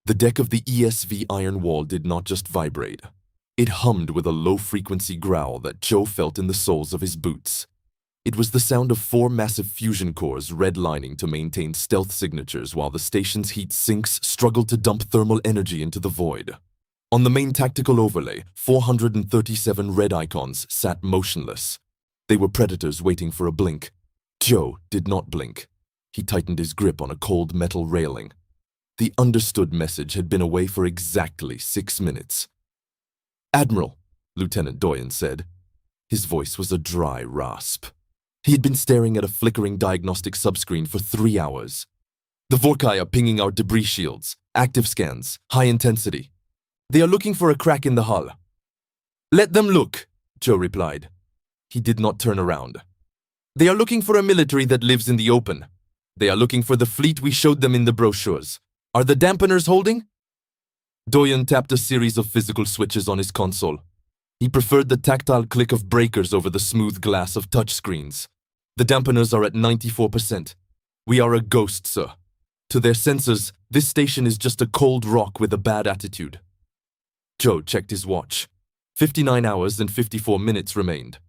The deck of the ESV iron wall did not just vibrate. It hummed with a low-frequency growl that Joe felt in the soles of his boots. It was the sound of 4 massive fusion cores redlining to maintain stealth signatures while the station's heat sinks struggled to dump thermal energy into the void. On the main tactical overlay, 437 red icons sat motionless. They were predators waiting for a blink. Joe did not blink. He tightened his grip on a cold metal railing. The understood message had been away for exactly 6 minutes. "Admiral," Lieutenant Doyen said. His voice was a dry rasp. He had been staring at a flickering diagnostic subscreen for 3 hours. "The Vorkai are pinging our debris shields. Active scans. High intensity. They are looking for a crack in the hull." "Let them look," Joe replied. He did not turn around. "They are looking for a military that lives in the open. They are looking for the fleet we showed them in the brochures. Are the dampeners holding?" Doyen tapped a series of physical switches on his console. He preferred the tactile click of breakers over the smooth glass of touchscreens. "The dampeners are at 94%. We are a ghost, sir. To their sensors, this station is just a cold rock with a bad attitude." Joe checked his watch. 59 hours and 54 minutes remained.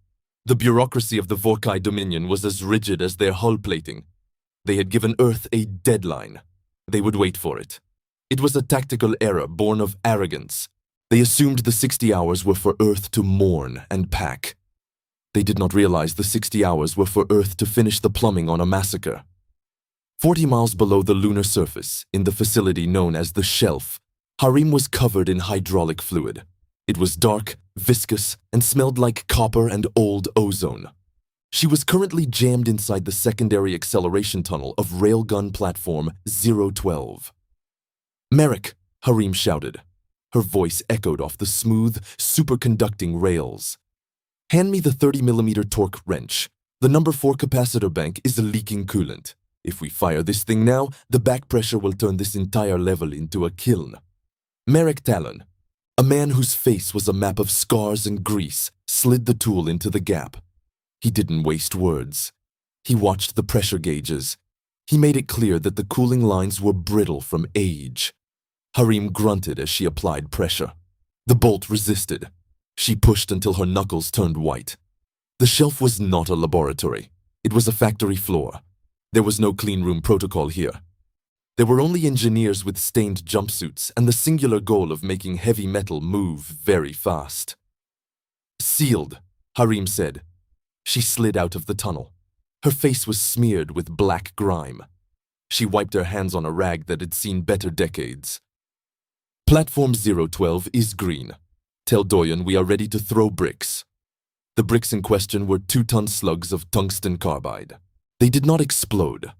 The bureaucracy of the Vorkai Dominion was as rigid as their hull plating. They had given Earth a deadline. They would wait for it. It was a tactical error born of arrogance. They assumed the 60 hours were for Earth to mourn and pack. They did not realize the 60 hours were for Earth to finish the plumbing on a massacre. 40 miles below the lunar surface, in the facility known as the Shelf, Harim was covered in hydraulic fluid. It was dark, viscous, and smelled like copper and old ozone. She was currently jammed inside the secondary acceleration tunnel of railgun platform 012. "Merrick," Harim shouted. Her voice echoed off the smooth, superconducting rails. "Hand me the 30mm torque wrench. The number 4 capacitor bank is leaking coolant. If we fire this thing now, the back pressure will turn this entire level into a kiln." Merrick Talon, a man whose face was a map of scars and grease, slid the tool into the gap. He didn't waste words. He watched the pressure gauges. He made it clear that the cooling lines were brittle from age. Harim grunted as she applied pressure. The bolt resisted. She pushed until her knuckles turned white. The Shelf was not a laboratory. It was a factory floor. There was no clean room protocol here. There were only engineers with stained jumpsuits and the singular goal of making heavy metal move very fast. "Sealed," Harim said. She slid out of the tunnel. Her face was smeared with black grime. She wiped her hands on a rag that had seen better decades. "Platform 012 is green. Tell Doyen we are ready to throw bricks." The bricks in question were 2-ton slugs of tungsten carbide. They did not explode.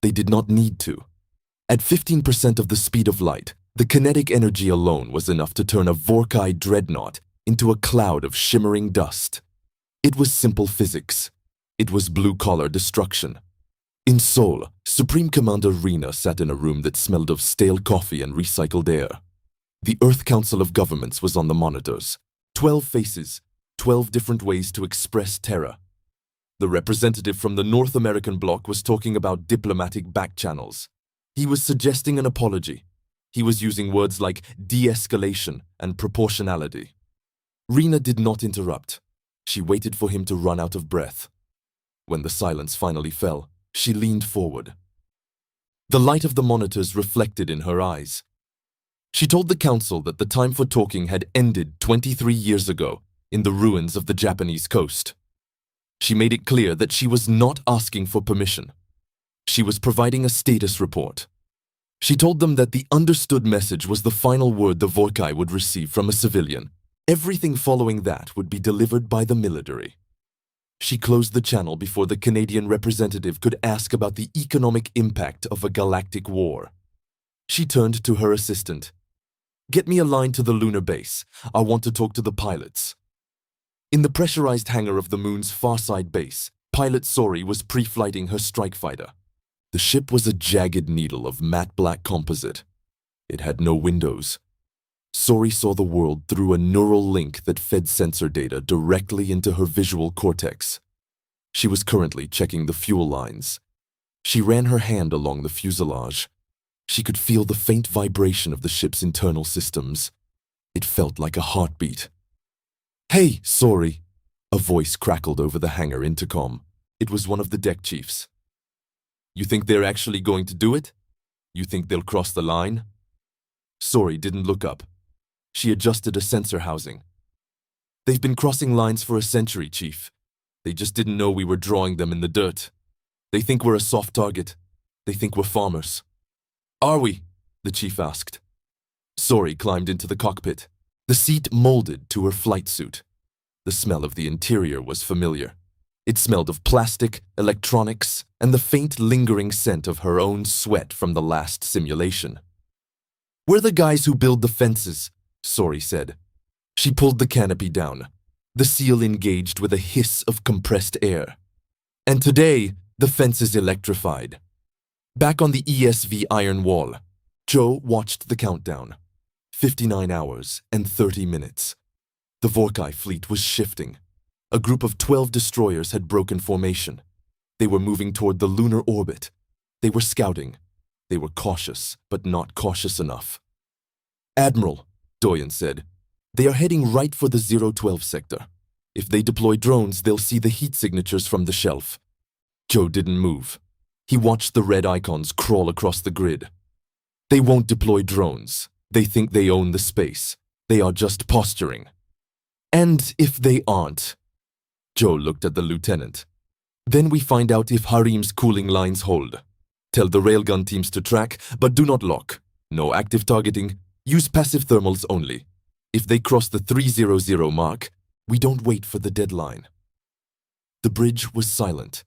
They did not need to. At 15% of the speed of light, the kinetic energy alone was enough to turn a Vorkai dreadnought into a cloud of shimmering dust. It was simple physics. It was blue-collar destruction. In Seoul, Supreme Commander Rena sat in a room that smelled of stale coffee and recycled air. The Earth Council of Governments was on the monitors. 12 faces, 12 different ways to express terror. The representative from the North American bloc was talking about diplomatic back channels. He was suggesting an apology. He was using words like de-escalation and proportionality. Rena did not interrupt. She waited for him to run out of breath. When the silence finally fell, she leaned forward. The light of the monitors reflected in her eyes. She told the council that the time for talking had ended 23 years ago in the ruins of the Japanese coast. She made it clear that she was not asking for permission. She was providing a status report. She told them that the understood message was the final word the Vorkai would receive from a civilian. Everything following that would be delivered by the military. She closed the channel before the Canadian representative could ask about the economic impact of a galactic war. She turned to her assistant. "Get me a line to the lunar base. I want to talk to the pilots." In the pressurized hangar of the moon's farside base, pilot Sori was pre-flighting her strike fighter. The ship was a jagged needle of matte black composite. It had no windows. Sori saw the world through a neural link that fed sensor data directly into her visual cortex. She was currently checking the fuel lines. She ran her hand along the fuselage. She could feel the faint vibration of the ship's internal systems. It felt like a heartbeat. "Hey, sorry," a voice crackled over the hangar intercom. It was one of the deck chiefs. "You think they're actually going to do it? You think they'll cross the line?" Sorry didn't look up. She adjusted a sensor housing. "They've been crossing lines for a century, Chief. They just didn't know we were drawing them in the dirt. They think we're a soft target. They think we're farmers." "Are we?" the chief asked. Sorry climbed into the cockpit. The seat molded to her flight suit. The smell of the interior was familiar. It smelled of plastic, electronics, and the faint lingering scent of her own sweat from the last simulation. "We're the guys who build the fences," Sorry said. She pulled the canopy down. The seal engaged with a hiss of compressed air. "And today, the fence is electrified." Back on the ESV iron wall, Joe watched the countdown. 59 hours and 30 minutes. The Vorkai fleet was shifting. A group of 12 destroyers had broken formation. They were moving toward the lunar orbit. They were scouting. They were cautious, but not cautious enough. "Admiral," Doyen said, "they are heading right for the 012 sector. If they deploy drones, they'll see the heat signatures from the shelf." Joe didn't move. He watched the red icons crawl across the grid. "They won't deploy drones. They think they own the space. They are just posturing." "And if they aren't?" Joe looked at the lieutenant. "Then we find out if Harim's cooling lines hold. Tell the railgun teams to track, but do not lock. No active targeting. Use passive thermals only. If they cross the 300 mark, we don't wait for the deadline." The bridge was silent.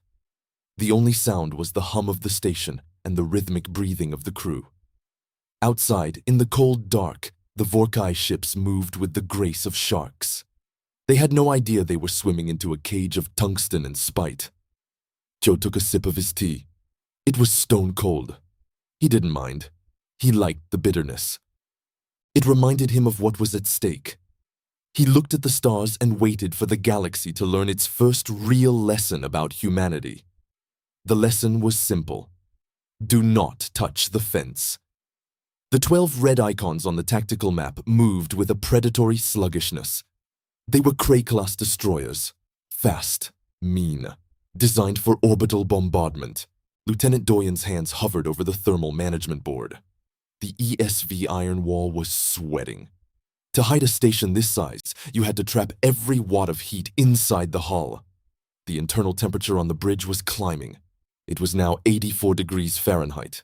The only sound was the hum of the station and the rhythmic breathing of the crew. Outside, in the cold dark, the Vorkai ships moved with the grace of sharks. They had no idea they were swimming into a cage of tungsten and spite. Joe took a sip of his tea. It was stone cold. He didn't mind. He liked the bitterness. It reminded him of what was at stake. He looked at the stars and waited for the galaxy to learn its first real lesson about humanity. The lesson was simple. Do not touch the fence. The 12 red icons on the tactical map moved with a predatory sluggishness. They were Cray-class destroyers. Fast, mean, designed for orbital bombardment. Lieutenant Doyen's hands hovered over the thermal management board. The ESV iron wall was sweating. To hide a station this size, you had to trap every watt of heat inside the hull. The internal temperature on the bridge was climbing. It was now 84 degrees Fahrenheit.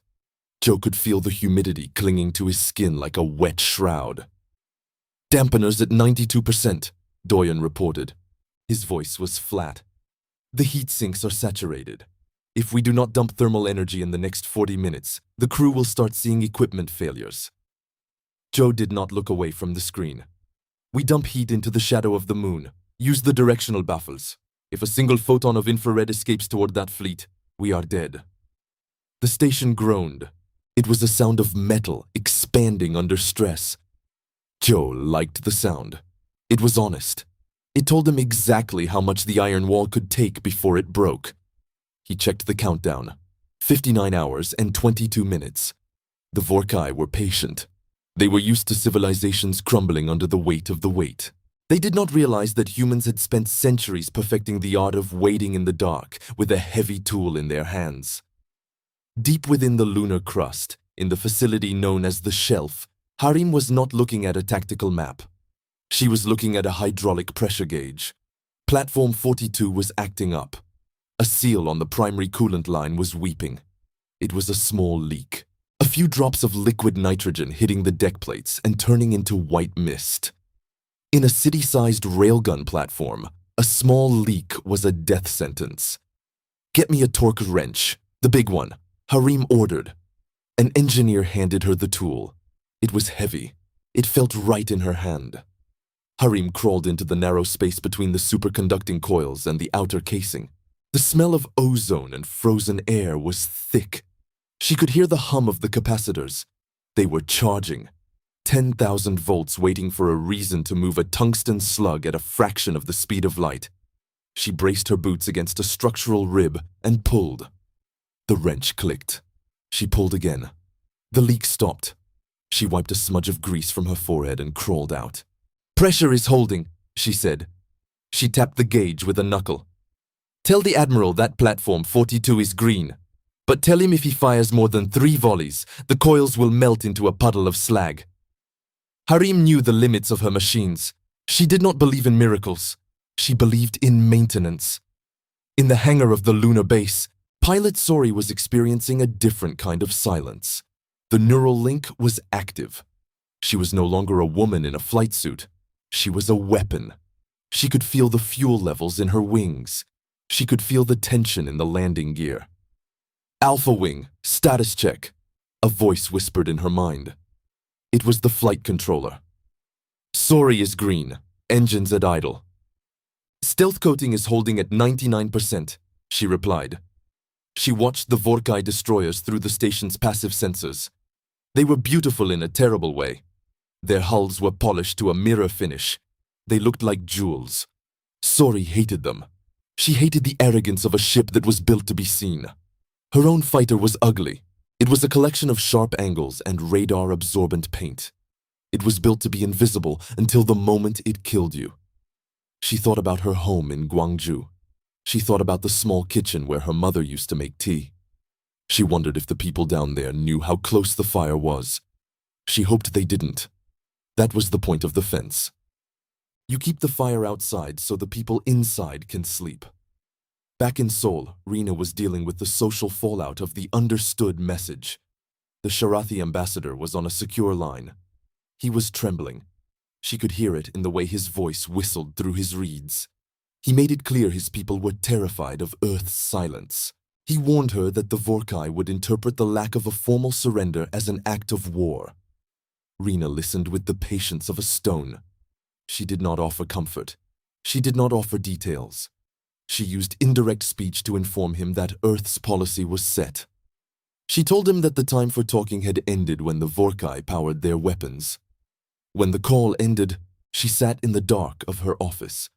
Joe could feel the humidity clinging to his skin like a wet shroud. "Dampeners at 92%, Doyen reported. His voice was flat. "The heat sinks are saturated. If we do not dump thermal energy in the next 40 minutes, the crew will start seeing equipment failures." Joe did not look away from the screen. "We dump heat into the shadow of the moon. Use the directional baffles. If a single photon of infrared escapes toward that fleet, we are dead." The station groaned. It was a sound of metal expanding under stress. Joe liked the sound. It was honest. It told him exactly how much the iron wall could take before it broke. He checked the countdown. 59 hours and 22 minutes. The Vorkai were patient. They were used to civilizations crumbling under the weight of the weight. They did not realize that humans had spent centuries perfecting the art of waiting in the dark with a heavy tool in their hands. Deep within the lunar crust, in the facility known as the Shelf, Harim was not looking at a tactical map. She was looking at a hydraulic pressure gauge. Platform 42 was acting up. A seal on the primary coolant line was weeping. It was a small leak. A few drops of liquid nitrogen hitting the deck plates and turning into white mist. In a city-sized railgun platform, a small leak was a death sentence. "Get me a torque wrench, the big one," Harim ordered. An engineer handed her the tool. It was heavy. It felt right in her hand. Harim crawled into the narrow space between the superconducting coils and the outer casing. The smell of ozone and frozen air was thick. She could hear the hum of the capacitors. They were charging. 10,000 volts waiting for a reason to move a tungsten slug at a fraction of the speed of light. She braced her boots against a structural rib and pulled. The wrench clicked. She pulled again. The leak stopped. She wiped a smudge of grease from her forehead and crawled out. "Pressure is holding," she said. She tapped the gauge with a knuckle. "Tell the Admiral that platform 42 is green. But tell him if he fires more than 3 volleys, the coils will melt into a puddle of slag." Harim knew the limits of her machines. She did not believe in miracles. She believed in maintenance. In the hangar of the lunar base, pilot Sori was experiencing a different kind of silence. The neural link was active. She was no longer a woman in a flight suit. She was a weapon. She could feel the fuel levels in her wings. She could feel the tension in the landing gear. "Alpha Wing, status check," a voice whispered in her mind. It was the flight controller. "Sori is green, engines at idle." "Stealth coating is holding at 99%, she replied. She watched the Vorkai destroyers through the station's passive sensors. They were beautiful in a terrible way. Their hulls were polished to a mirror finish. They looked like jewels. Sori hated them. She hated the arrogance of a ship that was built to be seen. Her own fighter was ugly. It was a collection of sharp angles and radar-absorbent paint. It was built to be invisible until the moment it killed you. She thought about her home in Gwangju. She thought about the small kitchen where her mother used to make tea. She wondered if the people down there knew how close the fire was. She hoped they didn't. That was the point of the fence. You keep the fire outside so the people inside can sleep. Back in Seoul, Rena was dealing with the social fallout of the understood message. The Sharathi ambassador was on a secure line. He was trembling. She could hear it in the way his voice whistled through his reeds. He made it clear his people were terrified of Earth's silence. He warned her that the Vorkai would interpret the lack of a formal surrender as an act of war. Rena listened with the patience of a stone. She did not offer comfort. She did not offer details. She used indirect speech to inform him that Earth's policy was set. She told him that the time for talking had ended when the Vorkai powered their weapons. When the call ended, she sat in the dark of her office.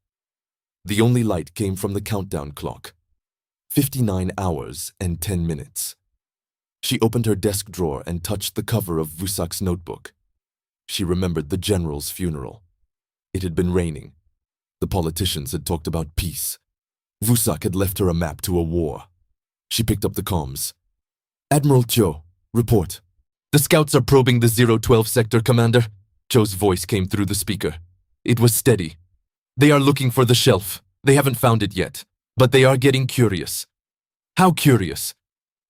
The only light came from the countdown clock. 59 hours and 10 minutes. She opened her desk drawer and touched the cover of Vusak's notebook. She remembered the general's funeral. It had been raining. The politicians had talked about peace. Vusak had left her a map to a war. She picked up the comms. "Admiral Cho, report. The scouts are probing the 012 sector, Commander." Cho's voice came through the speaker. It was steady. "They are looking for the shelf. They haven't found it yet, but they are getting curious." "How curious?"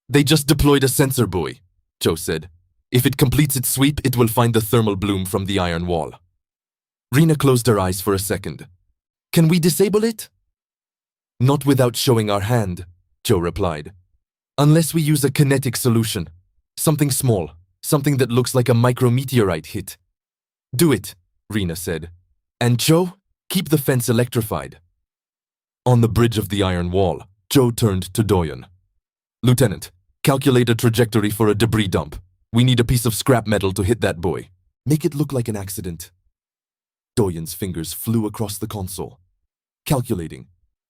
"They just deployed a sensor buoy," Cho said. "If it completes its sweep, it will find the thermal bloom from the iron wall." Rena closed her eyes for a second. "Can we disable it?" "Not without showing our hand," Cho replied. "Unless we use a kinetic solution. Something small, something that looks like a micrometeorite hit." "Do it," Rena said. "And Cho, keep the fence electrified." On the bridge of the iron wall, Cho turned to Doyen. "Lieutenant, calculate a trajectory for a debris dump. We need a piece of scrap metal to hit that buoy. Make it look like an accident." Doyen's fingers flew across the console. "Calculating.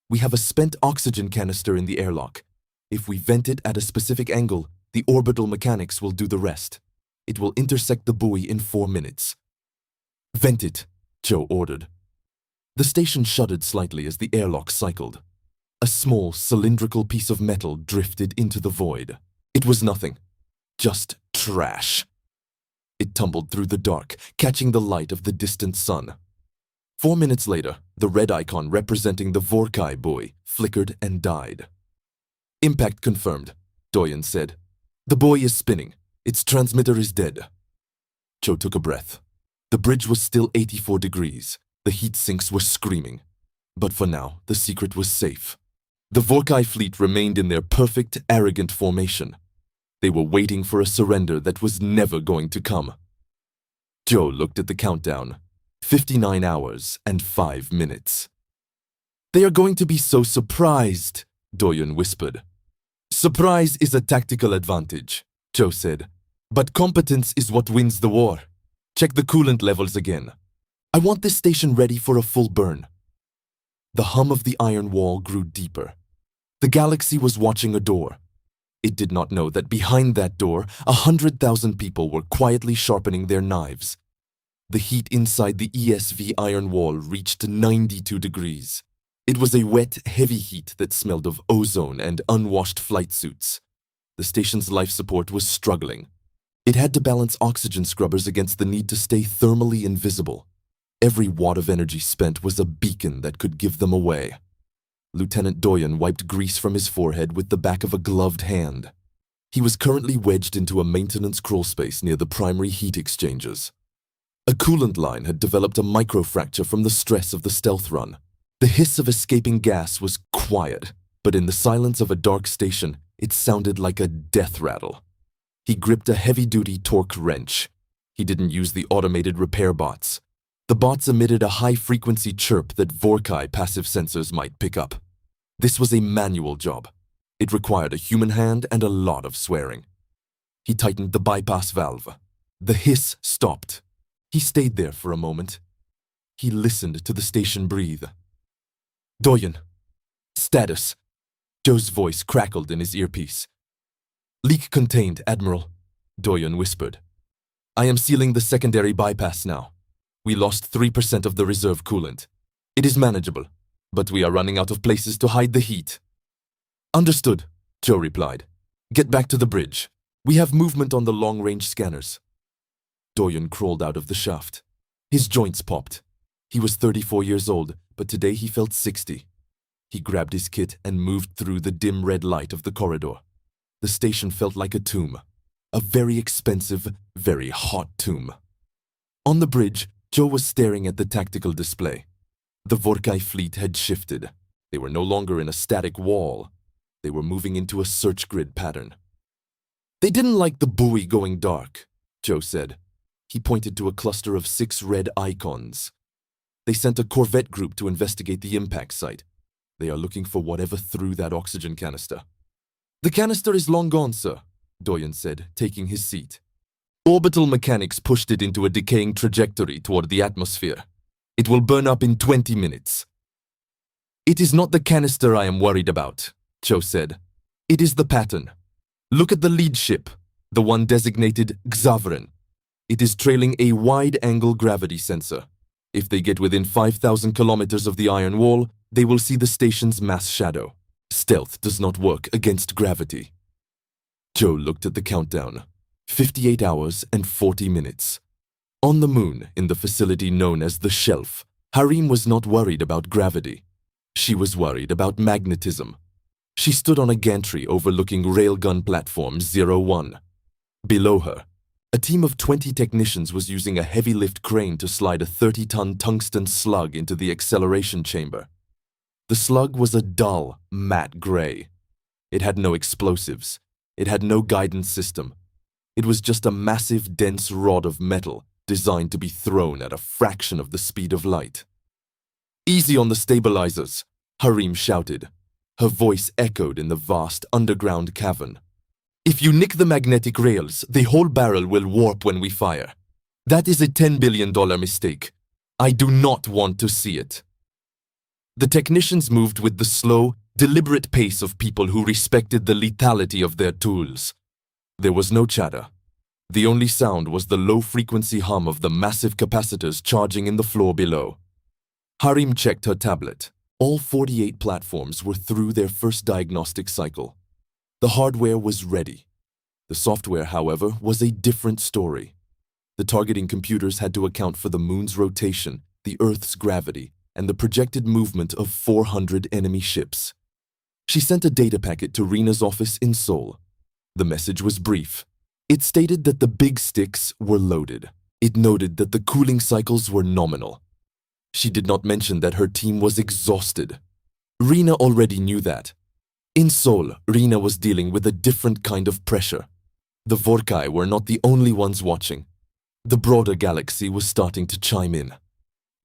We have a spent oxygen canister in the airlock. If we vent it at a specific angle, the orbital mechanics will do the rest. It will intersect the buoy in 4 minutes." "Vent it," Cho ordered. The station shuddered slightly as the airlock cycled. A small, cylindrical piece of metal drifted into the void. It was nothing. Just trash. It tumbled through the dark, catching the light of the distant sun. 4 minutes later, the red icon representing the Vorkai buoy flickered and died. "Impact confirmed," Doyen said. "The buoy is spinning. Its transmitter is dead." Cho took a breath. The bridge was still 84 degrees. The heat sinks were screaming. But for now, the secret was safe. The Vorkai fleet remained in their perfect, arrogant formation. They were waiting for a surrender that was never going to come. Joe looked at the countdown. 59 hours and 5 minutes. "They are going to be so surprised," Doyen whispered. "Surprise is a tactical advantage," Joe said. "But competence is what wins the war. Check the coolant levels again. I want this station ready for a full burn." The hum of the iron wall grew deeper. The galaxy was watching a door. It did not know that behind that door, 100,000 people were quietly sharpening their knives. The heat inside the ESV iron wall reached 92 degrees. It was a wet, heavy heat that smelled of ozone and unwashed flight suits. The station's life support was struggling. It had to balance oxygen scrubbers against the need to stay thermally invisible. Every watt of energy spent was a beacon that could give them away. Lieutenant Doyen wiped grease from his forehead with the back of a gloved hand. He was currently wedged into a maintenance crawlspace near the primary heat exchangers. A coolant line had developed a microfracture from the stress of the stealth run. The hiss of escaping gas was quiet, but in the silence of a dark station, it sounded like a death rattle. He gripped a heavy-duty torque wrench. He didn't use the automated repair bots. The bots emitted a high-frequency chirp that Vorkai passive sensors might pick up. This was a manual job. It required a human hand and a lot of swearing. He tightened the bypass valve. The hiss stopped. He stayed there for a moment. He listened to the station breathe. "Doyen. Status." Joe's voice crackled in his earpiece. "Leak contained, Admiral," Doyen whispered. "I am sealing the secondary bypass now. We lost 3% of the reserve coolant. It is manageable, but we are running out of places to hide the heat." "Understood," Joe replied. "Get back to the bridge. We have movement on the long-range scanners." Doyen crawled out of the shaft. His joints popped. He was 34 years old, but today he felt 60. He grabbed his kit and moved through the dim red light of the corridor. The station felt like a tomb. A very expensive, very hot tomb. On the bridge, Joe was staring at the tactical display. The Vorkai fleet had shifted. They were no longer in a static wall. They were moving into a search grid pattern. "They didn't like the buoy going dark," Joe said. He pointed to a cluster of 6 red icons. "They sent a Corvette group to investigate the impact site. They are looking for whatever threw that oxygen canister." "The canister is long gone, sir," Doyen said, taking his seat. "Orbital mechanics pushed it into a decaying trajectory toward the atmosphere. It will burn up in 20 minutes. "It is not the canister I am worried about," Joe said. "It is the pattern. Look at the lead ship, the one designated Xavren. It is trailing a wide-angle gravity sensor. If they get within 5,000 kilometers of the iron wall, they will see the station's mass shadow. Stealth does not work against gravity." Joe looked at the countdown. 58 hours and 40 minutes. On the moon, in the facility known as the Shelf, Harim was not worried about gravity. She was worried about magnetism. She stood on a gantry overlooking Railgun Platform 01. Below her, a team of 20 technicians was using a heavy lift crane to slide a 30-ton tungsten slug into the acceleration chamber. The slug was a dull, matte gray. It had no explosives. It had no guidance system. It was just a massive, dense rod of metal designed to be thrown at a fraction of the speed of light. "Easy on the stabilizers," Harim shouted. Her voice echoed in the vast underground cavern. "If you nick the magnetic rails, the whole barrel will warp when we fire. That is a $10 billion mistake. I do not want to see it." The technicians moved with the slow, deliberate pace of people who respected the lethality of their tools. There was no chatter. The only sound was the low-frequency hum of the massive capacitors charging in the floor below. Harim checked her tablet. All 48 platforms were through their first diagnostic cycle. The hardware was ready. The software, however, was a different story. The targeting computers had to account for the moon's rotation, the Earth's gravity, and the projected movement of 400 enemy ships. She sent a data packet to Rena's office in Seoul. The message was brief. It stated that the big sticks were loaded. It noted that the cooling cycles were nominal. She did not mention that her team was exhausted. Rena already knew that. In Seoul, Rena was dealing with a different kind of pressure. The Vorkai were not the only ones watching. The broader galaxy was starting to chime in.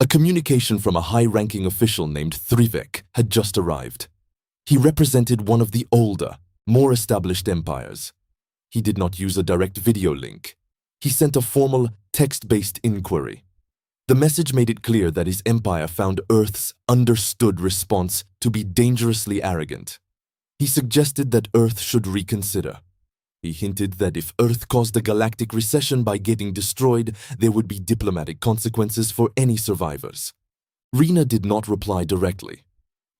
A communication from a high-ranking official named Thrivek had just arrived. He represented one of the older, more established empires. He did not use a direct video link. He sent a formal, text-based inquiry. The message made it clear that his empire found Earth's understood response to be dangerously arrogant. He suggested that Earth should reconsider. He hinted that if Earth caused a galactic recession by getting destroyed, there would be diplomatic consequences for any survivors. Rena did not reply directly.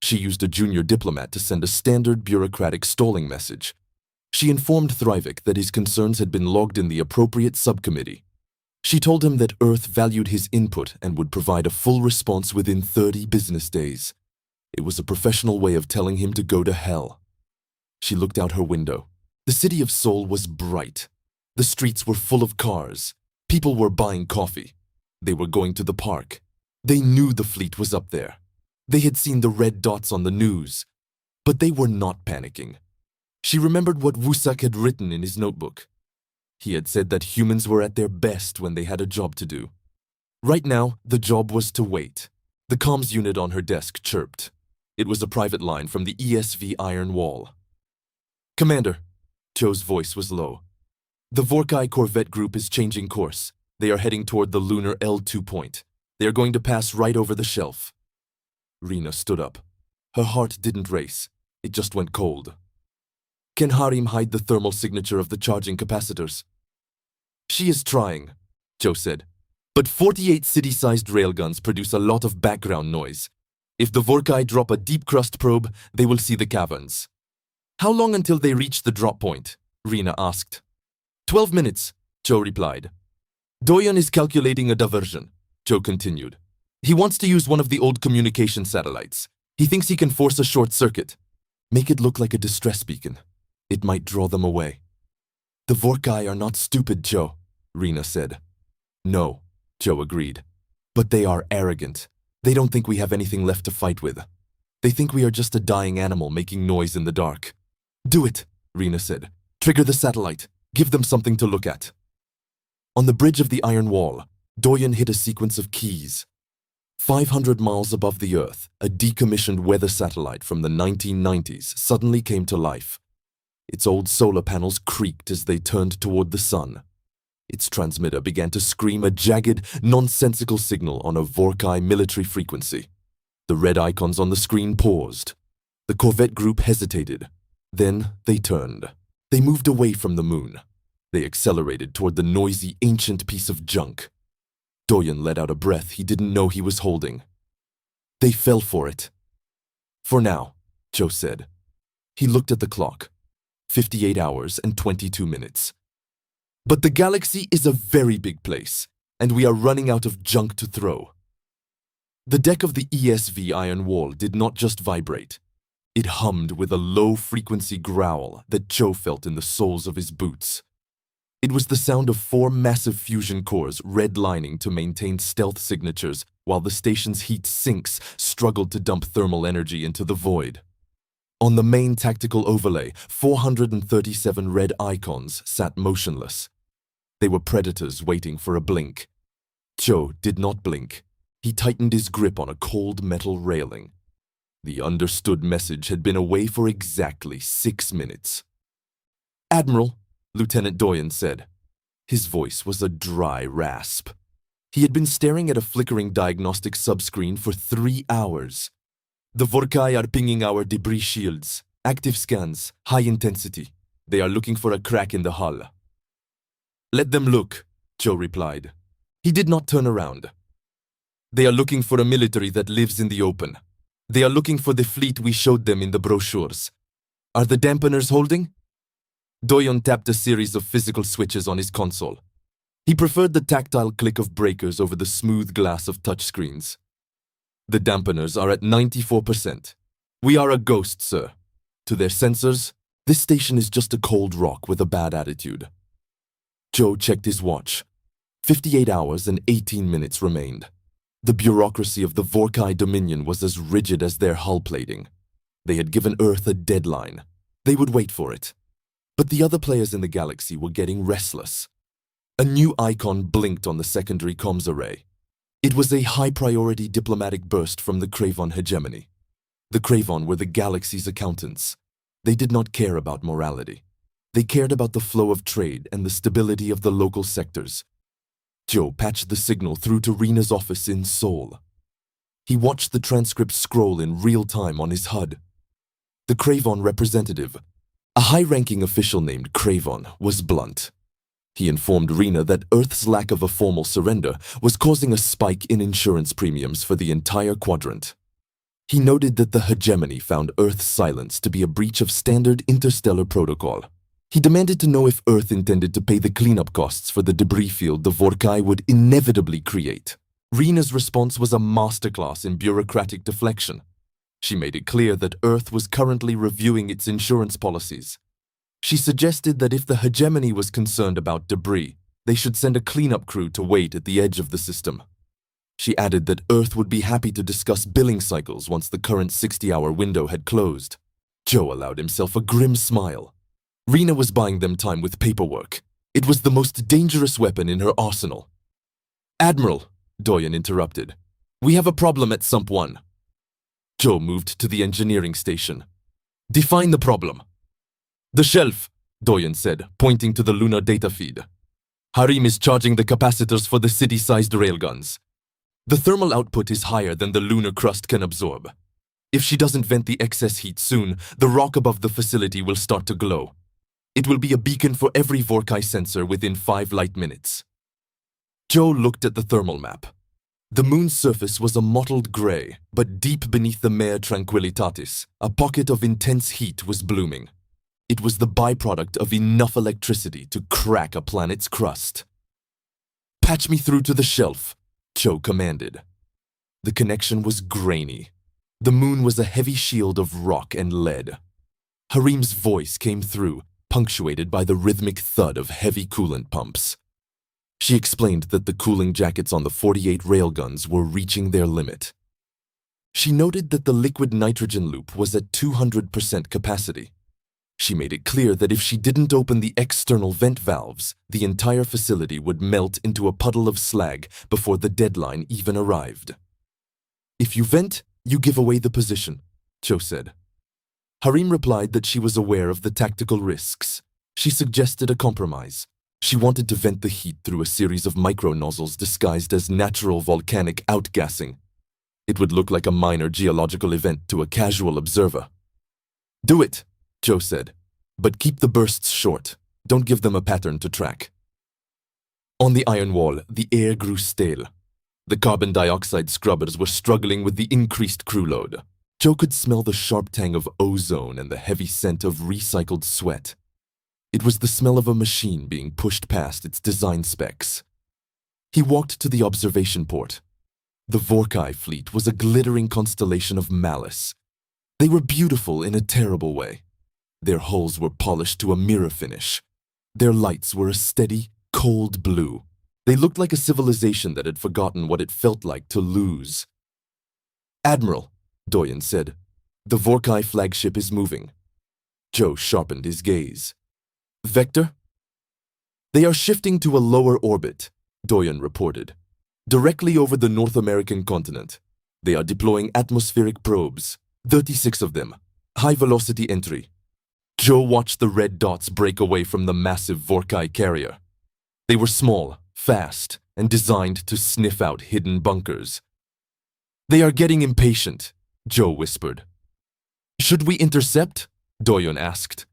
She used a junior diplomat to send a standard bureaucratic stalling message. She informed Thrivik that his concerns had been logged in the appropriate subcommittee. She told him that Earth valued his input and would provide a full response within 30 business days. It was a professional way of telling him to go to hell. She looked out her window. The city of Seoul was bright. The streets were full of cars. People were buying coffee. They were going to the park. They knew the fleet was up there. They had seen the red dots on the news. But they were not panicking. She remembered what Wusak had written in his notebook. He had said that humans were at their best when they had a job to do. Right now, the job was to wait. The comms unit on her desk chirped. It was a private line from the ESV Iron Wall. "Commander," Cho's voice was low. "The Vorkai Corvette group is changing course. They are heading toward the lunar L2 point. They are going to pass right over the shelf." Rena stood up. Her heart didn't race. It just went cold. "Can Harim hide the thermal signature of the charging capacitors?" "She is trying," Cho said. "But 48 city-sized railguns produce a lot of background noise. If the Vorkai drop a deep-crust probe, they will see the caverns." "How long until they reach the drop point?" Rena asked. 12 minutes, Cho replied. "Doyon is calculating a diversion," Cho continued. "He wants to use one of the old communication satellites. He thinks he can force a short circuit. Make it look like a distress beacon. It might draw them away." "The Vorkai are not stupid, Cho," Rena said. "No," Cho agreed. "But they are arrogant. They don't think we have anything left to fight with. They think we are just a dying animal making noise in the dark." "Do it," Rena said. "Trigger the satellite. Give them something to look at." On the bridge of the Iron Wall, Doyon hit a sequence of keys. 500 miles above the Earth, a decommissioned weather satellite from the 1990s suddenly came to life. Its old solar panels creaked as they turned toward the sun. Its transmitter began to scream a jagged, nonsensical signal on a Vorkai military frequency. The red icons on the screen paused. The Corvette group hesitated. Then they turned. They moved away from the moon. They accelerated toward the noisy, ancient piece of junk. Doyon let out a breath he didn't know he was holding. They fell for it. "For now," Joe said. He looked at the clock. 58 hours and 22 minutes. "But the galaxy is a very big place, and we are running out of junk to throw." The deck of the ESV Iron Wall did not just vibrate. It hummed with a low-frequency growl that Joe felt in the soles of his boots. It was the sound of 4 massive fusion cores redlining to maintain stealth signatures while the station's heat sinks struggled to dump thermal energy into the void. On the main tactical overlay, 437 red icons sat motionless. They were predators waiting for a blink. Joe did not blink. He tightened his grip on a cold metal railing. The understood message had been away for exactly 6 minutes. "Admiral," Lieutenant Doyon said. His voice was a dry rasp. He had been staring at a flickering diagnostic subscreen for 3 hours. "The Vorkai are pinging our debris shields. Active scans, high intensity. They are looking for a crack in the hull." "Let them look," Joe replied. He did not turn around. "They are looking for a military that lives in the open. They are looking for the fleet we showed them in the brochures. Are the dampeners holding?" Doyon tapped a series of physical switches on his console. He preferred the tactile click of breakers over the smooth glass of touchscreens. "The dampeners are at 94%. We are a ghost, sir. To their sensors, this station is just a cold rock with a bad attitude." Joe checked his watch. 58 hours and 18 minutes remained. The bureaucracy of the Vorkai Dominion was as rigid as their hull plating. They had given Earth a deadline. They would wait for it. But the other players in the galaxy were getting restless. A new icon blinked on the secondary comms array. It was a high-priority diplomatic burst from the Cravon hegemony. The Cravon were the galaxy's accountants. They did not care about morality. They cared about the flow of trade and the stability of the local sectors. Joe patched the signal through to Rena's office in Seoul. He watched the transcript scroll in real time on his HUD. The Cravon representative, a high-ranking official named Cravon, was blunt. He informed Rena that Earth's lack of a formal surrender was causing a spike in insurance premiums for the entire quadrant. He noted that the hegemony found Earth's silence to be a breach of standard interstellar protocol. He demanded to know if Earth intended to pay the cleanup costs for the debris field the Vorkai would inevitably create. Rena's response was a masterclass in bureaucratic deflection. She made it clear that Earth was currently reviewing its insurance policies. She suggested that if the hegemony was concerned about debris, they should send a cleanup crew to wait at the edge of the system. She added that Earth would be happy to discuss billing cycles once the current 60-hour window had closed. Joe allowed himself a grim smile. Rena was buying them time with paperwork. It was the most dangerous weapon in her arsenal. "Admiral," Doyen interrupted, "we have a problem at Sump 1. Joe moved to the engineering station. "Define the problem." "The shelf," Doyen said, pointing to the lunar data feed. "Harim is charging the capacitors for the city-sized railguns. The thermal output is higher than the lunar crust can absorb. If she doesn't vent the excess heat soon, the rock above the facility will start to glow. It will be a beacon for every Vorkai sensor within 5 light minutes." Joe looked at the thermal map. The moon's surface was a mottled gray, but deep beneath the Mare Tranquillitatis, a pocket of intense heat was blooming. It was the byproduct of enough electricity to crack a planet's crust. "Patch me through to the shelf," Joe commanded. The connection was grainy. The moon was a heavy shield of rock and lead. Harim's voice came through, punctuated by the rhythmic thud of heavy coolant pumps. She explained that the cooling jackets on the 48 railguns were reaching their limit. She noted that the liquid nitrogen loop was at 200% capacity. She made it clear that if she didn't open the external vent valves, the entire facility would melt into a puddle of slag before the deadline even arrived. "If you vent, you give away the position," Joe said. Harim replied that she was aware of the tactical risks. She suggested a compromise. She wanted to vent the heat through a series of micro-nozzles disguised as natural volcanic outgassing. It would look like a minor geological event to a casual observer. "Do it," Joe said, "but keep the bursts short. Don't give them a pattern to track." On the iron wall, the air grew stale. The carbon dioxide scrubbers were struggling with the increased crew load. Joe could smell the sharp tang of ozone and the heavy scent of recycled sweat. It was the smell of a machine being pushed past its design specs. He walked to the observation port. The Vorkai fleet was a glittering constellation of malice. They were beautiful in a terrible way. Their hulls were polished to a mirror finish. Their lights were a steady, cold blue. They looked like a civilization that had forgotten what it felt like to lose. "Admiral," Doyen said, "the Vorkai flagship is moving." Joe sharpened his gaze. "Vector?" "They are shifting to a lower orbit," Doyen reported, "directly over the North American continent. They are deploying atmospheric probes, 36 of them, high-velocity entry." Joe watched the red dots break away from the massive Vorkai carrier. They were small, fast, and designed to sniff out hidden bunkers. "They are getting impatient," Joe whispered. "Should we intercept?" Doyen asked.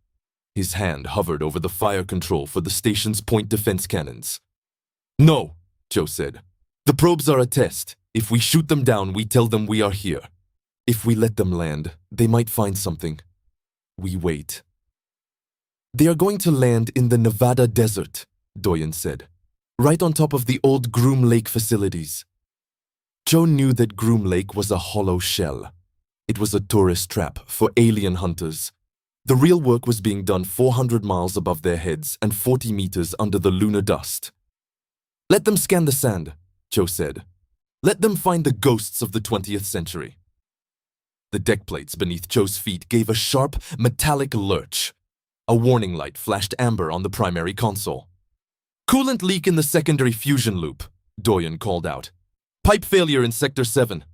His hand hovered over the fire control for the station's point defense cannons. "No," Joe said. "The probes are a test. If we shoot them down, we tell them we are here. If we let them land, they might find something. We wait." "They are going to land in the Nevada desert," Doyen said, "right on top of the old Groom Lake facilities." Joe knew that Groom Lake was a hollow shell. It was a tourist trap for alien hunters. The real work was being done 400 miles above their heads and 40 meters under the lunar dust. "Let them scan the sand," Joe said. "Let them find the ghosts of the 20th century." The deck plates beneath Joe's feet gave a sharp, metallic lurch. A warning light flashed amber on the primary console. "Coolant leak in the secondary fusion loop," Doyen called out. "Pipe failure in Sector 7.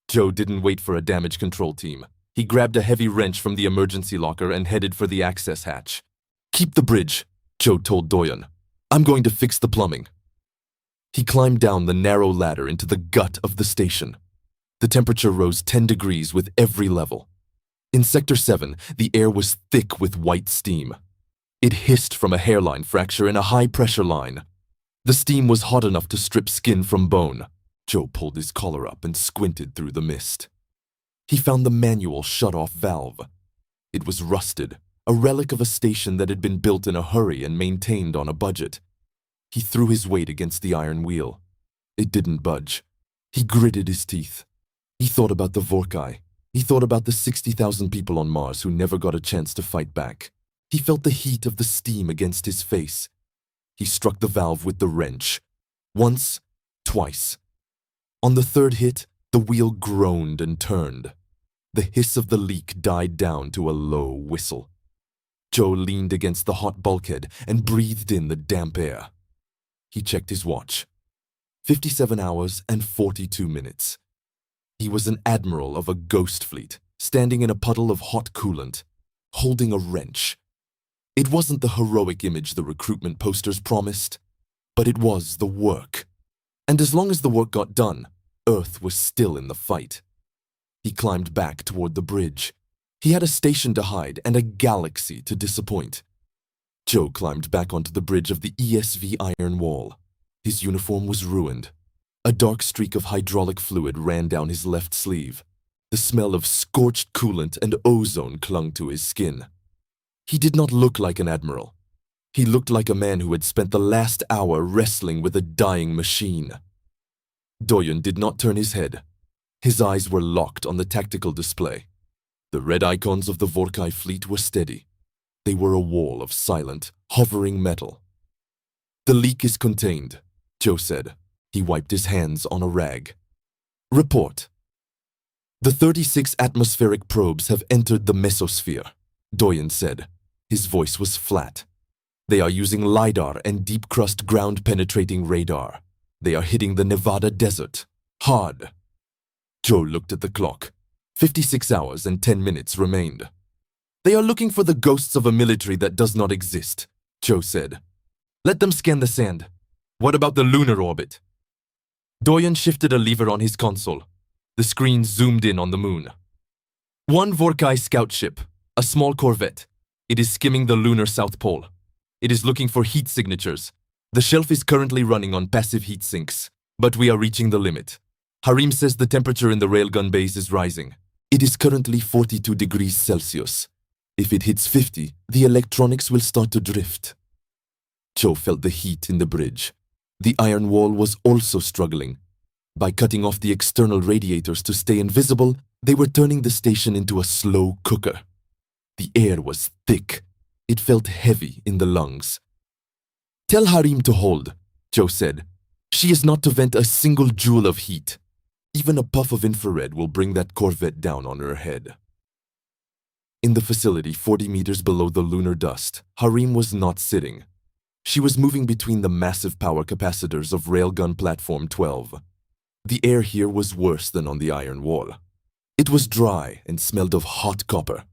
Joe didn't wait for a damage control team. He grabbed a heavy wrench from the emergency locker and headed for the access hatch. "Keep the bridge," Joe told Doyen. "I'm going to fix the plumbing." He climbed down the narrow ladder into the gut of the station. The temperature rose 10 degrees with every level. In Sector 7, the air was thick with white steam. It hissed from a hairline fracture in a high-pressure line. The steam was hot enough to strip skin from bone. Joe pulled his collar up and squinted through the mist. He found the manual shut-off valve. It was rusted, a relic of a station that had been built in a hurry and maintained on a budget. He threw his weight against the iron wheel. It didn't budge. He gritted his teeth. He thought about the Vorkai. He thought about the 60,000 people on Mars who never got a chance to fight back. He felt the heat of the steam against his face. He struck the valve with the wrench. Once, twice. On the third hit, the wheel groaned and turned. The hiss of the leak died down to a low whistle. Joe leaned against the hot bulkhead and breathed in the damp air. He checked his watch. 57 hours and 42 minutes. He was an admiral of a ghost fleet, standing in a puddle of hot coolant, holding a wrench. It wasn't the heroic image the recruitment posters promised, but it was the work. And as long as the work got done, Earth was still in the fight. He climbed back toward the bridge. He had a station to hide and a galaxy to disappoint. Joe climbed back onto the bridge of the ESV iron wall. His uniform was ruined. A dark streak of hydraulic fluid ran down his left sleeve. The smell of scorched coolant and ozone clung to his skin. He did not look like an admiral. He looked like a man who had spent the last hour wrestling with a dying machine. Doyen did not turn his head. His eyes were locked on the tactical display. The red icons of the Vorkai fleet were steady. They were a wall of silent, hovering metal. "The leak is contained," Joe said. He wiped his hands on a rag. "Report." "The 36 atmospheric probes have entered the mesosphere," Doyen said. His voice was flat. "They are using LiDAR and deep-crust ground-penetrating radar. They are hitting the Nevada desert. Hard." Joe looked at the clock. 56 hours and 10 minutes remained. "They are looking for the ghosts of a military that does not exist," Joe said. "Let them scan the sand. What about the lunar orbit?" Doyen shifted a lever on his console. The screen zoomed in on the moon. "One Vorkai scout ship, a small corvette. It is skimming the lunar south pole. It is looking for heat signatures. The shelf is currently running on passive heat sinks, but we are reaching the limit. Harim says the temperature in the railgun bays is rising. It is currently 42 degrees Celsius. If it hits 50, the electronics will start to drift." Joe felt the heat in the bridge. The iron wall was also struggling. By cutting off the external radiators to stay invisible, they were turning the station into a slow cooker. The air was thick. It felt heavy in the lungs. "Tell Harim to hold," Joe said. "She is not to vent a single joule of heat. Even a puff of infrared will bring that corvette down on her head." In the facility 40 meters below the lunar dust, Harim was not sitting. She was moving between the massive power capacitors of Railgun Platform 12. The air here was worse than on the iron wall. It was dry and smelled of hot copper.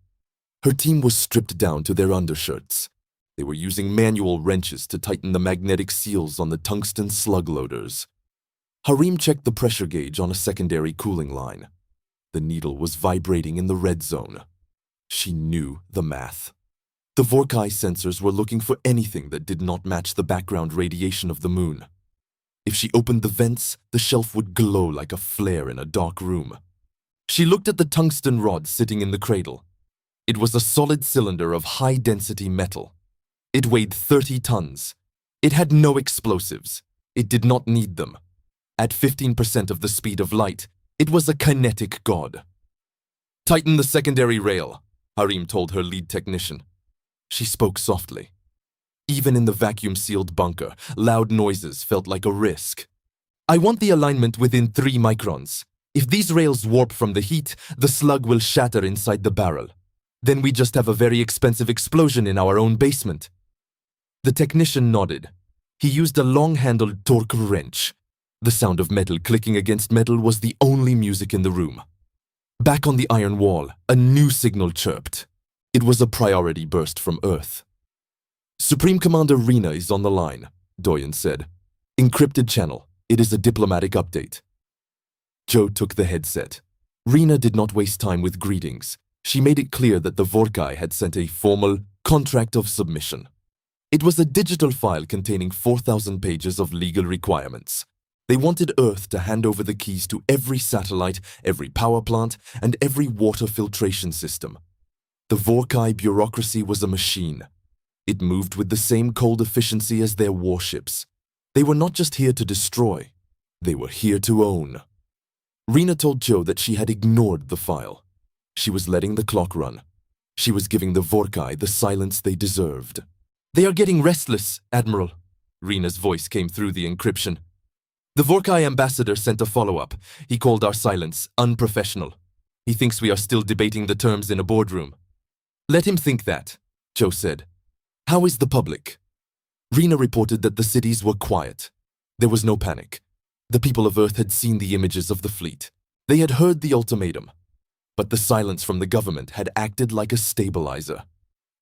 Her team was stripped down to their undershirts. They were using manual wrenches to tighten the magnetic seals on the tungsten slug loaders. Harim checked the pressure gauge on a secondary cooling line. The needle was vibrating in the red zone. She knew the math. The Vorkai sensors were looking for anything that did not match the background radiation of the moon. If she opened the vents, the shelf would glow like a flare in a dark room. She looked at the tungsten rod sitting in the cradle. It was a solid cylinder of high-density metal. It weighed 30 tons. It had no explosives. It did not need them. At 15% of the speed of light, it was a kinetic god. "Tighten the secondary rail," Harim told her lead technician. She spoke softly. Even in the vacuum-sealed bunker, loud noises felt like a risk. "I want the alignment within 3 microns. If these rails warp from the heat, the slug will shatter inside the barrel. Then we just have a very expensive explosion in our own basement." The technician nodded. He used a long-handled torque wrench. The sound of metal clicking against metal was the only music in the room. Back on the iron wall, a new signal chirped. It was a priority burst from Earth. "Supreme Commander Rena is on the line," Doyen said. "Encrypted channel. It is a diplomatic update." Joe took the headset. Rena did not waste time with greetings. She made it clear that the Vorkai had sent a formal contract of submission. It was a digital file containing 4,000 pages of legal requirements. They wanted Earth to hand over the keys to every satellite, every power plant, and every water filtration system. The Vorkai bureaucracy was a machine. It moved with the same cold efficiency as their warships. They were not just here to destroy, they were here to own. Rena told Joe that she had ignored the file. She was letting the clock run. She was giving the Vorkai the silence they deserved. "They are getting restless, Admiral." Rena's voice came through the encryption. "The Vorkai ambassador sent a follow-up. He called our silence unprofessional. He thinks we are still debating the terms in a boardroom." "Let him think that," Joe said. "How is the public?" Rena reported that the cities were quiet. There was no panic. The people of Earth had seen the images of the fleet. They had heard the ultimatum. But the silence from the government had acted like a stabilizer.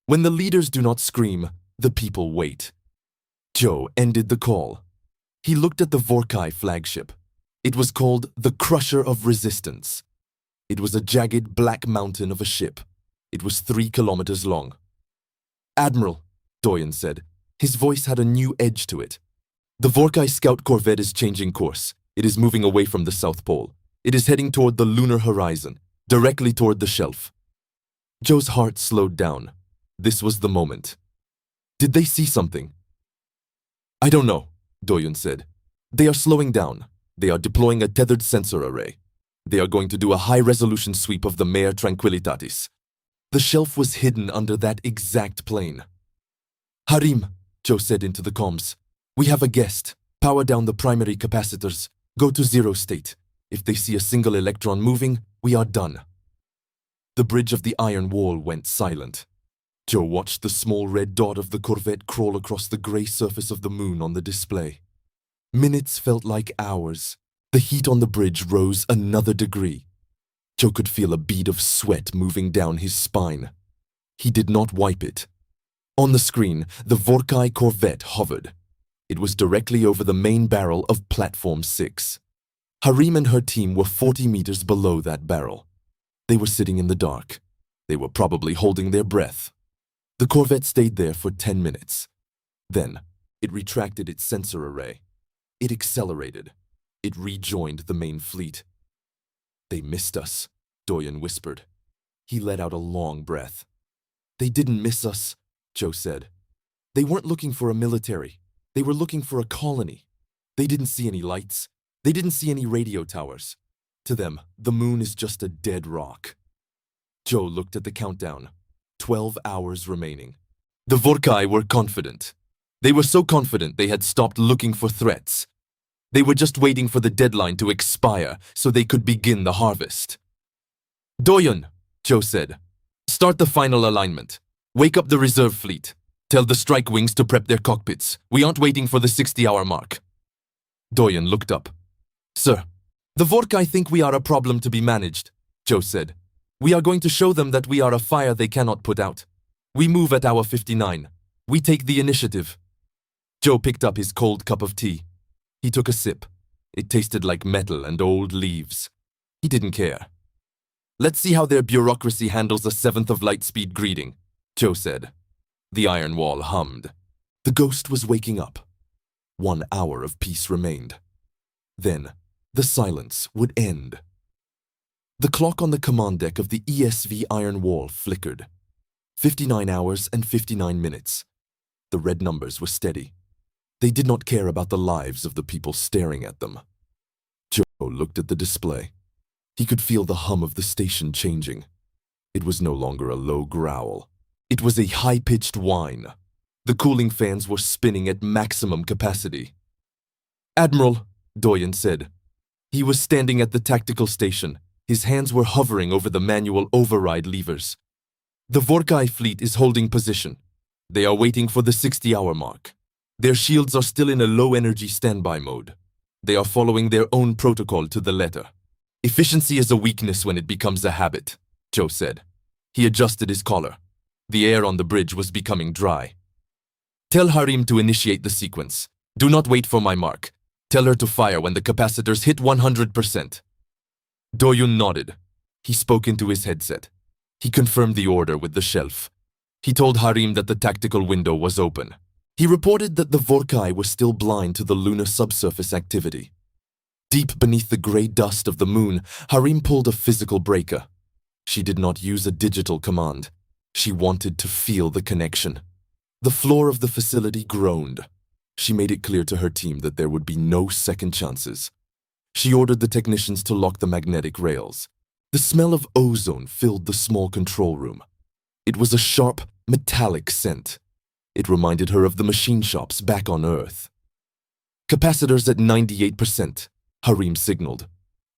When the leaders do not scream, the people wait. Joe ended the call. He looked at the Vorkai flagship. It was called the Crusher of Resistance. It was a jagged black mountain of a ship. It was 3 kilometers long. "Admiral," Doyen said. His voice had a new edge to it. "The Vorkai scout corvette is changing course. It is moving away from the South Pole. It is heading toward the lunar horizon, directly toward the shelf." Joe's heart slowed down. This was the moment. "Did they see something?" "I don't know," Doyen said. "They are slowing down. They are deploying a tethered sensor array. They are going to do a high-resolution sweep of the Mare Tranquillitatis." The shelf was hidden under that exact plane. "Harim," Joe said into the comms. "We have a guest. Power down the primary capacitors. Go to 0 state. If they see a single electron moving, we are done." The bridge of the iron wall went silent. Joe watched the small red dot of the corvette crawl across the gray surface of the moon on the display. Minutes felt like hours. The heat on the bridge rose another degree. Joe could feel a bead of sweat moving down his spine. He did not wipe it. On the screen, the Vorkai corvette hovered. It was directly over the main barrel of Platform 6. Harim and her team were 40 meters below that barrel. They were sitting in the dark. They were probably holding their breath. The corvette stayed there for 10 minutes. Then, it retracted its sensor array. It accelerated. It rejoined the main fleet. "They missed us," Doyen whispered. He let out a long breath. "They didn't miss us," Joe said. "They weren't looking for a military. They were looking for a colony. They didn't see any lights. They didn't see any radio towers. To them, the moon is just a dead rock." Joe looked at the countdown. 12 hours remaining. The Vorkai were confident. They were so confident they had stopped looking for threats. They were just waiting for the deadline to expire so they could begin the harvest. "Doyen," Joe said, "start the final alignment. Wake up the reserve fleet. Tell the strike wings to prep their cockpits. We aren't waiting for the 60-hour mark." Doyen looked up. "Sir, the Vorkai think we are a problem to be managed," Joe said. "We are going to show them that we are a fire they cannot put out. We move at hour 59. We take the initiative." Joe picked up his cold cup of tea. He took a sip. It tasted like metal and old leaves. He didn't care. "Let's see how their bureaucracy handles a 7th of light speed greeting," Joe said. The iron wall hummed. The ghost was waking up. 1 hour of peace remained. Then, the silence would end. The clock on the command deck of the ESV iron wall flickered. 59 hours and 59 minutes. The red numbers were steady. They did not care about the lives of the people staring at them. Joe looked at the display. He could feel the hum of the station changing. It was no longer a low growl. It was a high-pitched whine. The cooling fans were spinning at maximum capacity. "Admiral," Doyen said. He was standing at the tactical station. His hands were hovering over the manual override levers. "The Vorkai fleet is holding position. They are waiting for the 60-hour mark. Their shields are still in a low-energy standby mode. They are following their own protocol to the letter. Efficiency is a weakness when it becomes a habit," Joe said. He adjusted his collar. The air on the bridge was becoming dry. "Tell Harim to initiate the sequence. Do not wait for my mark. Tell her to fire when the capacitors hit 100%. Doyen nodded. He spoke into his headset. He confirmed the order with the shelf. He told Harim that the tactical window was open. He reported that the Vorkai were still blind to the lunar subsurface activity. Deep beneath the gray dust of the moon, Harim pulled a physical breaker. She did not use a digital command. She wanted to feel the connection. The floor of the facility groaned. She made it clear to her team that there would be no second chances. She ordered the technicians to lock the magnetic rails. The smell of ozone filled the small control room. It was a sharp, metallic scent. It reminded her of the machine shops back on Earth. Capacitors at 98%, Harim signaled.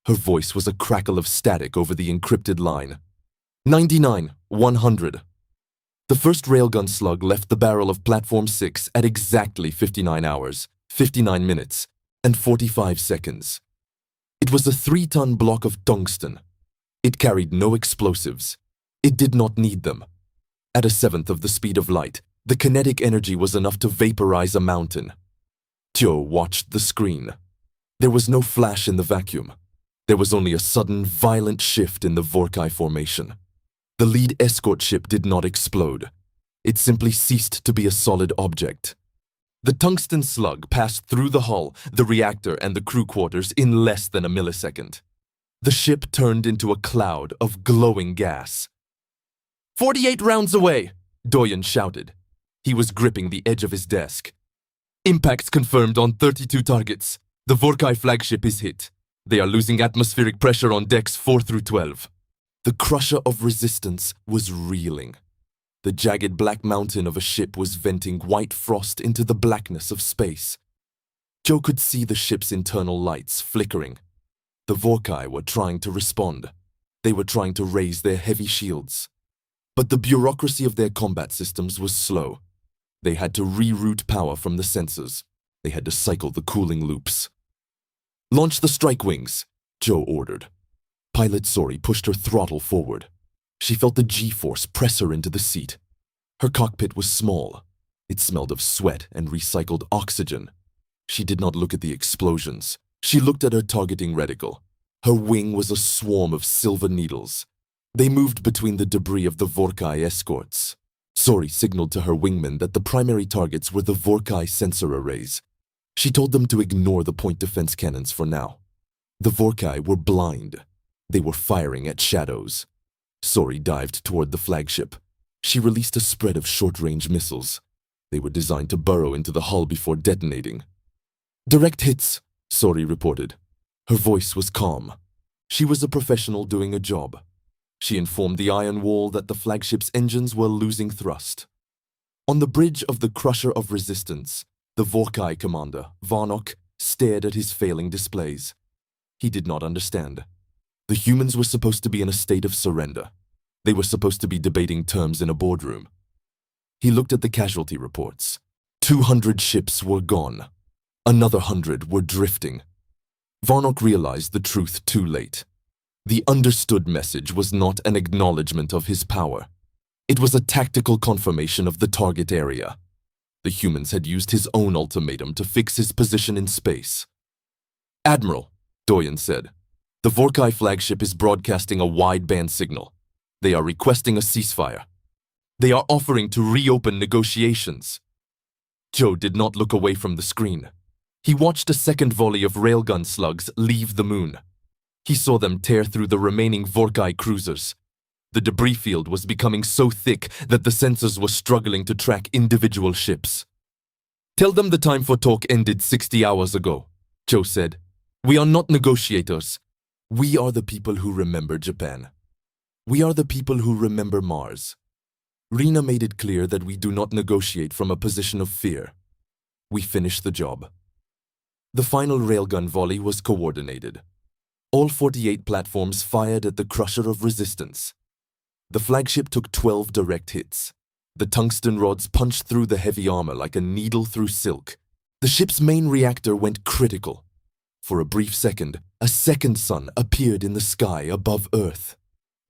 Her voice was a crackle of static over the encrypted line. 99, 100. The first railgun slug left the barrel of Platform 6 at exactly 59 hours, 59 minutes, and 45 seconds. It was a 3-ton block of tungsten. It carried no explosives. It did not need them. At a seventh of the speed of light, the kinetic energy was enough to vaporize a mountain. Joe watched the screen. There was no flash in the vacuum. There was only a sudden, violent shift in the Vorkai formation. The lead escort ship did not explode. It simply ceased to be a solid object. The tungsten slug passed through the hull, the reactor, and the crew quarters in less than a millisecond. The ship turned into a cloud of glowing gas. 48 rounds away, Doyen shouted. He was gripping the edge of his desk. Impacts confirmed on 32 targets. The Vorkai flagship is hit. They are losing atmospheric pressure on decks 4 through 12. The crusher of resistance was reeling. The jagged black mountain of a ship was venting white frost into the blackness of space. Joe could see the ship's internal lights flickering. The Vorkai were trying to respond. They were trying to raise their heavy shields. But the bureaucracy of their combat systems was slow. They had to reroute power from the sensors. They had to cycle the cooling loops. "Launch the strike wings," Joe ordered. Pilot Sori pushed her throttle forward. She felt the G-force press her into the seat. Her cockpit was small. It smelled of sweat and recycled oxygen. She did not look at the explosions. She looked at her targeting reticle. Her wing was a swarm of silver needles. They moved between the debris of the Vorkai escorts. Sori signaled to her wingmen that the primary targets were the Vorkai sensor arrays. She told them to ignore the point defense cannons for now. The Vorkai were blind. They were firing at shadows. Sori dived toward the flagship. She released a spread of short-range missiles. They were designed to burrow into the hull before detonating. "Direct hits," Sori reported. Her voice was calm. She was a professional doing a job. She informed the Iron Wall that the flagship's engines were losing thrust. On the bridge of the Crusher of Resistance, the Vorkai commander, Varnok, stared at his failing displays. He did not understand. The humans were supposed to be in a state of surrender. They were supposed to be debating terms in a boardroom. He looked at the casualty reports. 200 ships were gone. Another 100 were drifting. Varnok realized the truth too late. The understood message was not an acknowledgement of his power. It was a tactical confirmation of the target area. The humans had used his own ultimatum to fix his position in space. "Admiral," Doyen said, "the Vorkai flagship is broadcasting a wideband signal. They are requesting a ceasefire. They are offering to reopen negotiations." Joe did not look away from the screen. He watched a second volley of railgun slugs leave the moon. He saw them tear through the remaining Vorkai cruisers. The debris field was becoming so thick that the sensors were struggling to track individual ships. "Tell them the time for talk ended 60 hours ago," Joe said. "We are not negotiators. We are the people who remember Japan. We are the people who remember Mars. Rena made it clear that we do not negotiate from a position of fear. We finish the job." The final railgun volley was coordinated. All 48 platforms fired at the Crusher of Resistance. The flagship took 12 direct hits. The tungsten rods punched through the heavy armor like a needle through silk. The ship's main reactor went critical. For a brief second, a second sun appeared in the sky above Earth.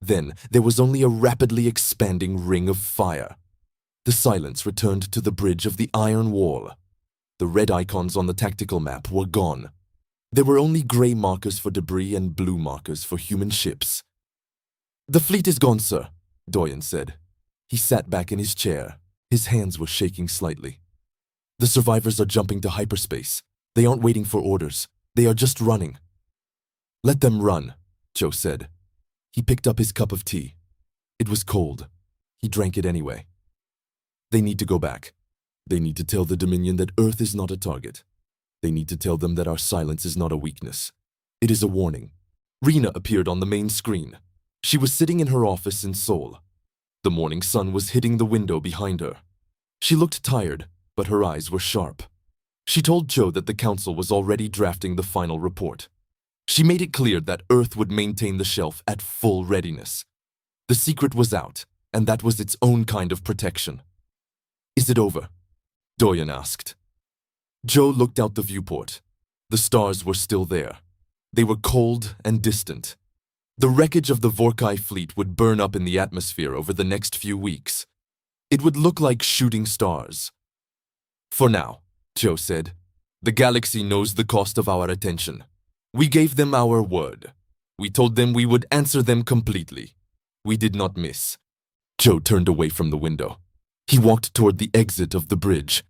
Then there was only a rapidly expanding ring of fire. The silence returned to the bridge of the Iron Wall. The red icons on the tactical map were gone. There were only gray markers for debris and blue markers for human ships. "The fleet is gone, sir," Doyen said. He sat back in his chair. His hands were shaking slightly. The survivors are jumping to hyperspace. They aren't waiting for orders. They are just running. Let them run, Joe said. He picked up his cup of tea. It was cold. He drank it anyway. They need to go back. They need to tell the Dominion that Earth is not a target. They need to tell them that our silence is not a weakness. It is a warning. Rena appeared on the main screen. She was sitting in her office in Seoul. The morning sun was hitting the window behind her. She looked tired, but her eyes were sharp. She told Joe that the council was already drafting the final report. She made it clear that Earth would maintain the shelf at full readiness. The secret was out, and that was its own kind of protection. Is it over? Doyen asked. Joe looked out the viewport. The stars were still there. They were cold and distant. The wreckage of the Vorkai fleet would burn up in the atmosphere over the next few weeks. It would look like shooting stars. For now, Joe said, the galaxy knows the cost of our attention. We gave them our word. We told them we would answer them completely. We did not miss. Joe turned away from the window. He walked toward the exit of the bridge.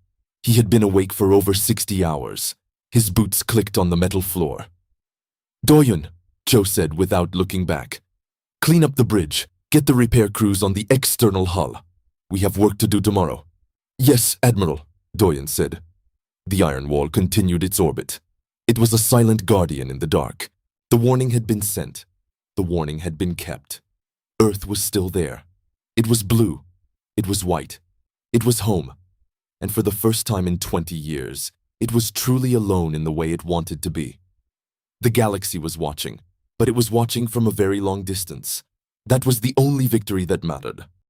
He had been awake for over 60 hours. His boots clicked on the metal floor. Doyen, Joe said without looking back. Clean up the bridge. Get the repair crews on the external hull. We have work to do tomorrow. Yes, Admiral, Doyen said. The iron wall continued its orbit. It was a silent guardian in the dark. The warning had been sent. The warning had been kept. Earth was still there. It was blue. It was white. It was home. And for the first time in 20 years, it was truly alone in the way it wanted to be. The galaxy was watching, but it was watching from a very long distance. That was the only victory that mattered.